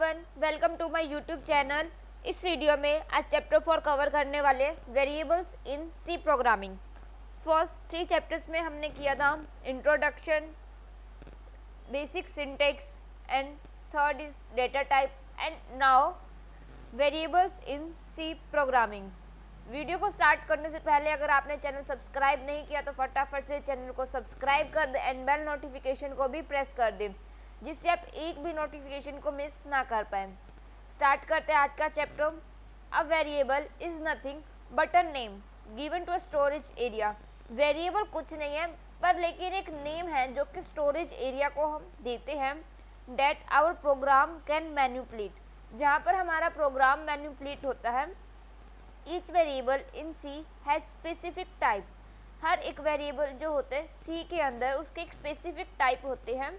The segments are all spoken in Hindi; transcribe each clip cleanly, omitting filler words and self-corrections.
Everyone, welcome to my YouTube channel. इस वीडियो में आज चैप्टर 4 कवर करने वाले variables in C programming. First 3 chapters में हमने किया था introduction, basic syntax and third is data type and now variables in C programming. Video को स्टार्ट करने से पहले अगर आपने चैनल सब्सक्राइब नहीं किया तो फटाफट से चैनल को सब्सक्राइब कर दें एंड बेल नोटिफिकेशन को भी प्रेस कर दें, जिससे आप एक भी नोटिफिकेशन को मिस ना कर पाए। स्टार्ट करते हैं आज का chapter. A variable is nothing but a name given to a storage area. Variable कुछ नहीं है पर लेकिन एक नेम है जो कि स्टोरेज एरिया को हम देते हैं, that our program can manipulate, जहाँ पर हमारा प्रोग्राम मैन्युपुलेट होता है। Each variable in C has specific type. हर एक वेरिएबल जो होते हैं सी के अंदर उसके एक स्पेसिफिक टाइप होते हैं,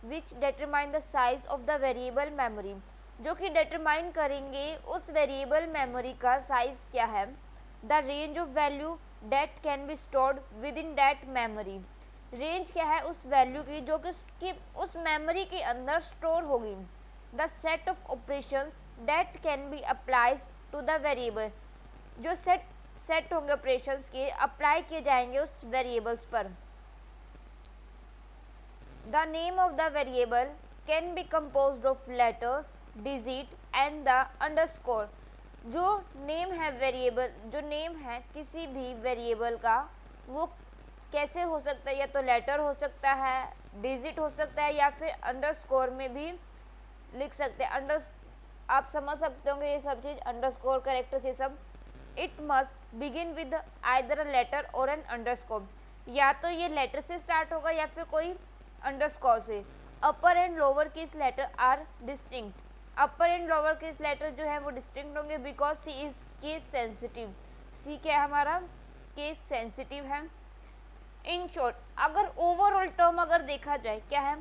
विच determine the size of the variable memory, जो कि डिटरमाइन करेंगे उस वेरिएबल मेमोरी का साइज क्या है। The range of value date can be stored with in that memory. Range क्या है उस वैल्यू की जो कि उस मेमोरी के अंदर स्टोर होगी। The set of operations that can be applies to the variable, जो सेट होंगे ऑपरेशंस के अप्लाई किए जाएंगे उस वेरिएबल्स पर। The name of the variable can be composed of letters, digit and the underscore. जो नेम है वेरिएबल, जो नेम है किसी भी वेरिएबल का, वो कैसे हो सकता है, या तो लेटर हो सकता है, डिजिट हो सकता है, या फिर अंडरस्कोर में भी लिख सकते हैं। आप समझ सकते होंगे ये सब चीज़, अंडरस्कोर कैरेक्टर्स ये सब। It must begin with either a letter और एन अंडरस्कोर, या तो ये लेटर से स्टार्ट होगा या फिर कोई अंडरस्कोर से। Upper and lower case letter are distinct. Upper and lower case letter जो है वो डिस्टिंक्ट होंगे because C is case sensitive. C क्या है हमारा, केस सेंसिटिव है। इन शॉर्ट अगर ओवरऑल टर्म अगर देखा जाए क्या है,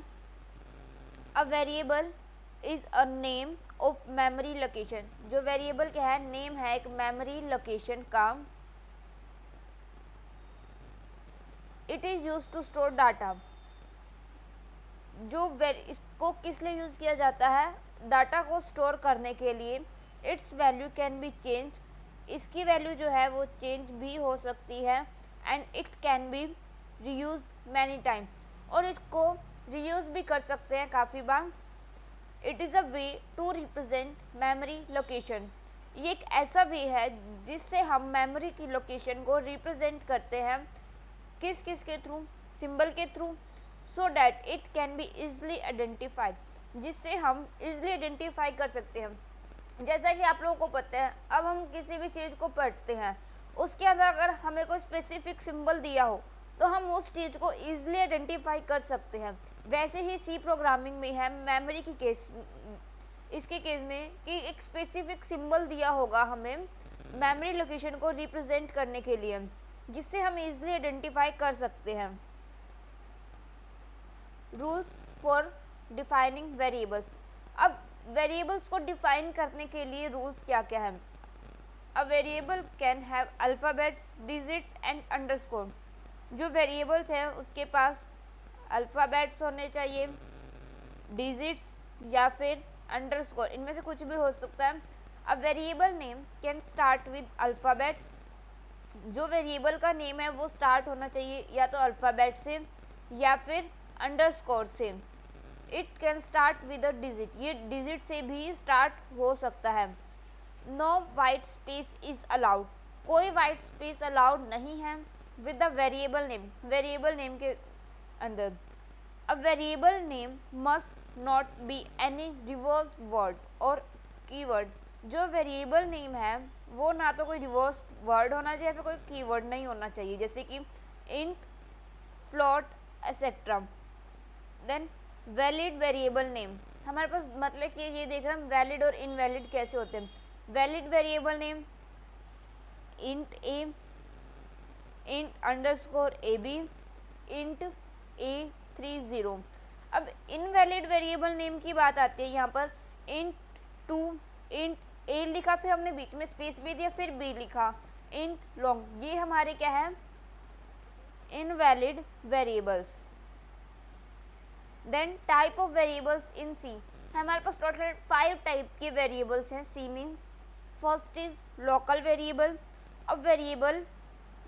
a variable is a name of memory location. जो वेरिएबल क्या है, नेम है एक मेमोरी लोकेशन का। It is use to store data. जो इसको किस लिए यूज किया जाता है, डाटा को स्टोर करने के लिए। Its value can be change, इसकी वैल्यू जो है वो चेंज भी हो सकती है। And it can be reuse many time, और इसको रीयूज भी कर सकते हैं काफ़ी बार। It is a way to represent memory location. ये एक ऐसा वे है जिससे हम मेमोरी की लोकेशन को रिप्रेजेंट करते हैं। किस किस के थ्रू, सिंबल के through. So that it can B easily identified, जिससे हम इजली आइडेंटिफाई कर सकते हैं। जैसा कि आप लोगों को पता है, अब हम किसी भी चीज़ को पढ़ते हैं, उसके अंदर अगर हमें कोई स्पेसिफिक सिंबल दिया हो तो हम उस चीज़ को ईजिली आइडेंटिफाई कर सकते हैं। वैसे ही सी प्रोग्रामिंग में है मेमोरी की केस, इसके केस में कि एक स्पेसिफिक सिंबल दिया होगा हमें मेमोरी लोकेशन को रिप्रेजेंट करने के लिए, जिससे हम इजिली आइडेंटिफाई कर सकते हैं। Rules for defining variables. अब वेरिएबल्स को डिफाइन करने के लिए रूल्स क्या क्या हैं। A variable can have alphabets, digits and underscore. जो वेरिएबल्स हैं उसके पास अल्फ़ाबेट्स होने चाहिए, डिजिट्स या फिर अंडरस्कोर, इनमें से कुछ भी हो सकता है। A variable name can start with alphabet. जो वेरिएबल का नेम है वो स्टार्ट होना चाहिए या तो अल्फ़ाबेट से या फिर अंडरस्कोर से। It can start with a digit, ये डिजिट से भी स्टार्ट हो सकता है। No white space is allowed, कोई वाइट स्पेस अलाउड नहीं है with the variable name, variable name के अंदर। A variable name must not be any reverse word और कीवर्ड। जो वेरिएबल नेम है वो ना तो कोई रिवर्स वर्ड होना चाहिए, फिर कोई कीवर्ड नहीं होना चाहिए, जैसे कि int, float etcetera. Then valid variable name, हमारे पास मतलब कि ये देख रहे हैं वैलिड और इनवैलिड कैसे होते हैं। Valid variable name int a, int underscore a b, int A30। अब इनवैलिड वेरिएबल नेम की बात आती है यहाँ पर। इंट 2, इंट ए लिखा, फिर हमने बीच में स्पेस भी दिया, फिर बी लिखा, इंट लॉन्ग, ये हमारे क्या है, invalid variables. Then type of variables in C. हमारे पास टोटल 5 टाइप के वेरिएबल्स हैं सी में। First is local variable, a variable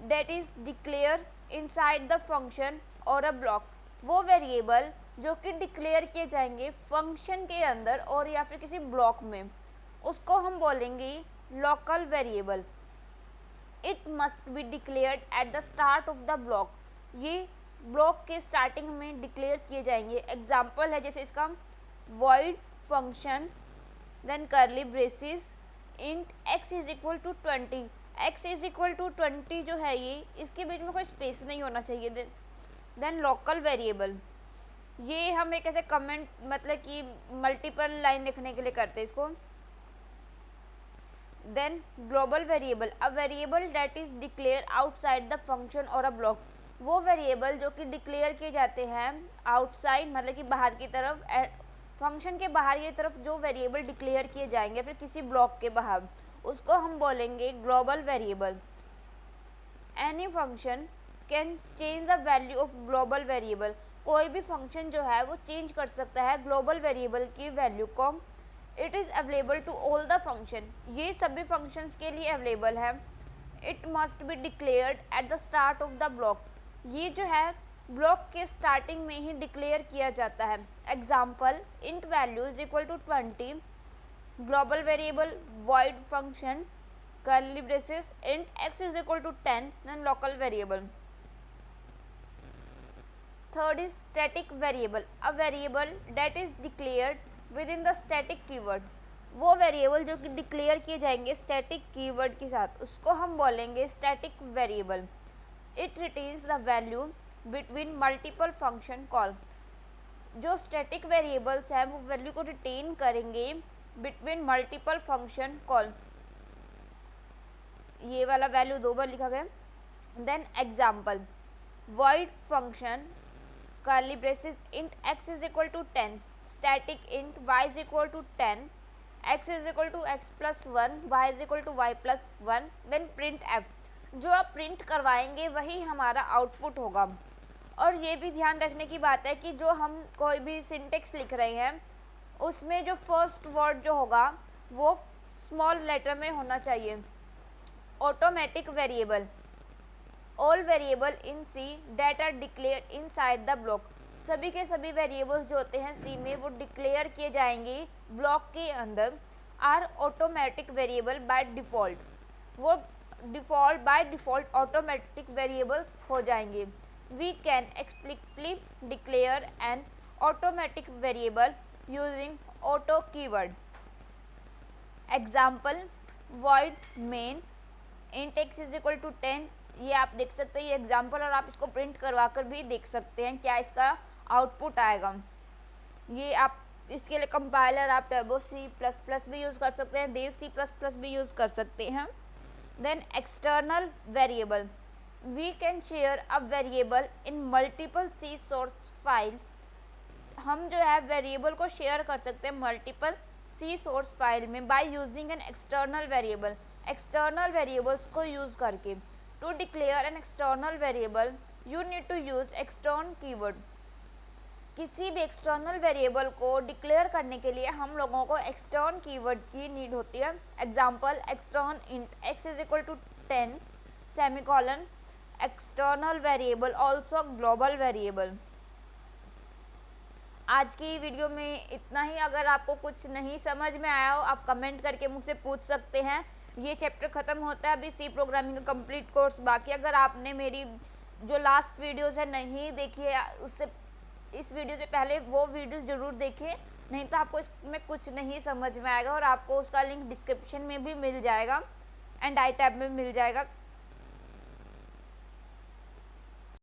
that is declare inside the function और अ ब्लॉक। वो वेरिएबल जो कि डिक्लेयर किए जाएंगे फंक्शन के अंदर और या फिर किसी ब्लॉक में, उसको हम बोलेंगे local variable. It must be declared at the start of the block. ये ब्लॉक के स्टार्टिंग में डिक्लेयर किए जाएंगे। एग्जाम्पल है जैसे इसका void function then curly braces int x is equal to 20। x is equal to 20 जो है ये, इसके बीच में कोई स्पेस नहीं होना चाहिए। देन लोकल वेरिएबल, ये हम एक ऐसे कमेंट मतलब कि मल्टीपल लाइन लिखने के लिए करते हैं इसको। Then global variable, a variable that is declare outside the function और अ ब्लॉक। वो वेरिएबल जो कि डिक्लेयर किए जाते हैं आउटसाइड मतलब कि बाहर की तरफ, फंक्शन के बाहर की तरफ जो वेरिएबल डिक्लेयर किए जाएंगे फिर किसी ब्लॉक के बाहर, उसको हम बोलेंगे global variable. Any function can change the value of global variable. कोई भी फंक्शन जो है वो चेंज कर सकता है ग्लोबल वेरिएबल की वैल्यू को। It is available to all the function, ये सभी फंक्शंस के लिए अवेलेबल है। It must be declared at the start of the block, ये जो है ब्लॉक के स्टार्टिंग में ही डिक्लेयर किया जाता है। Example int value is equal to 20, global variable void function curly braces int x is equal to 10, then local variable. Third is static variable, a variable that is declared within the static keyword. वो वेरिएबल जो कि डिक्लेयर किए जाएंगे स्टैटिक कीवर्ड के साथ, उसको हम बोलेंगे static variable. It retains the value between multiple function call. जो स्टैटिक वेरिएबल्स हैं वो वैल्यू को रिटेन करेंगे बिटवीन मल्टीपल फंक्शन कॉल। ये वाला वैल्यू 2 बार लिखा गया। Then example void function curly braces int x is equal to 10, static int y is equal to 10, x is equal to x plus 1, y is equal to y plus 1, then print f। जो आप प्रिंट करवाएंगे वही हमारा आउटपुट होगा। और ये भी ध्यान रखने की बात है कि जो हम कोई भी सिंटेक्स लिख रहे हैं उसमें जो फर्स्ट वर्ड जो होगा वो स्मॉल लेटर में होना चाहिए। Automatic variable, all variable in C that are declared inside the block. सभी के सभी वेरिएबल्स जो होते हैं सी में वो डिक्लेयर किए जाएंगे ब्लॉक के अंदर। Are automatic variable by default, वो default by default automatic variables हो जाएंगे। We can explicitly declare an automatic variable using auto keyword. Example void main int x is equal to 10, ये आप देख सकते हैं ये एग्जाम्पल, और आप इसको प्रिंट करवा कर भी देख सकते हैं क्या इसका आउटपुट आएगा। ये आप इसके लिए कंपाइलर आप टर्बो C++ भी यूज़ कर सकते हैं, देव C++ भी यूज़ कर सकते हैं। Then external variable, we can share a variable in multiple C source file. हम जो है वेरिएबल को शेयर कर सकते हैं मल्टीपल सी सोर्स फाइल में by using an external variable, external variables को यूज़ करके। To declare an external variable you need to use extern keyword. किसी भी एक्सटर्नल वेरिएबल को डिक्लेयर करने के लिए हम लोगों को एक्सटर्न कीवर्ड की नीड होती है। Example extern int x is equal to 10 semicolon external variable also global variable. आज की वीडियो में इतना ही। अगर आपको कुछ नहीं समझ में आया हो आप कमेंट करके मुझसे पूछ सकते हैं। ये चैप्टर ख़त्म होता है अभी सी प्रोग्रामिंग का कंप्लीट कोर्स। बाकी अगर आपने मेरी जो लास्ट वीडियोज़ है नहीं देखी है उससे इस वीडियो से पहले वो वीडियो ज़रूर देखें, नहीं तो आपको इसमें कुछ नहीं समझ में आएगा। और आपको उसका लिंक डिस्क्रिप्शन में भी मिल जाएगा एंड आई टैब में मिल जाएगा।